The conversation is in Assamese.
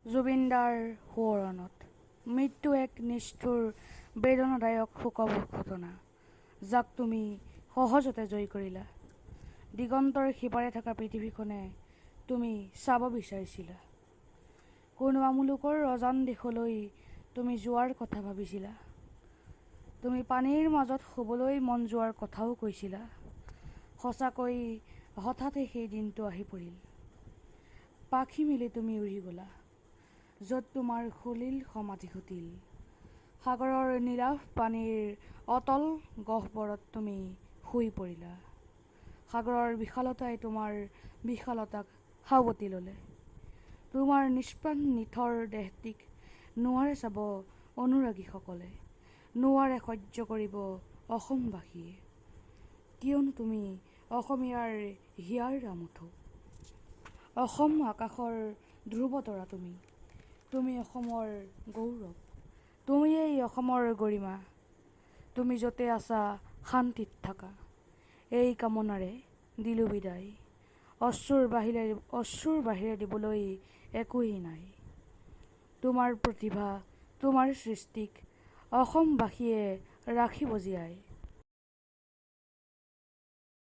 জুবিনদাৰ সোঁৱৰণত মৃত্যু এক নিষ্ঠুৰ বেদনাদায়ক শোকৰ ঘটনা, যাক তুমি সহজতে জয় কৰিলা। দিগন্তৰ সিপাৰে থকা পৃথিৱীখনে তুমি চাব বিচাৰিছিলা। কোনো আমুলোকৰ অজান দেশলৈ তুমি যোৱাৰ কথা ভাবিছিলা। তুমি পানীৰ মাজত শুবলৈ মন যোৱাৰ কথাও কৈছিলা। সঁচাকৈ হঠাতে সেই দিনটো আহি পৰিল। পাখি মেলি তুমি উৰি গলা, য'ত তোমাৰ সলিল সমাধি ঘটিল। সাগৰৰ নীলাভ পানীৰ অতল গহ্বৰত তুমি শুই পৰিলা। সাগৰৰ বিশালতাই তোমাৰ বিশালতাক সাৱটি ল'লে। তোমাৰ নিষ্প্ৰাণ নিথৰ দেহটিক নোৱাৰে চাব অনুৰাগীসকলে, নোৱাৰে সহ্য কৰিব অসমবাসীয়ে। কিয়নো তুমি অসমীয়াৰ হিয়াৰ আমঠু। অসম আকাশৰ ধ্ৰুৱতৰা তুমি। তুমি অসমৰ গৌৰৱ। তুমিয়েই অসমৰ গৰিমা। তুমি য'তে আছা শান্তিত থাকা, এই কামনাৰে দিলোঁ বিদায়। অশ্ৰুৰ বাহিৰে দিবলৈ একোৱেই নাই। তোমাৰ প্ৰতিভা, তোমাৰ সৃষ্টিক অসমবাসীয়ে ৰাখিব জীয়াই।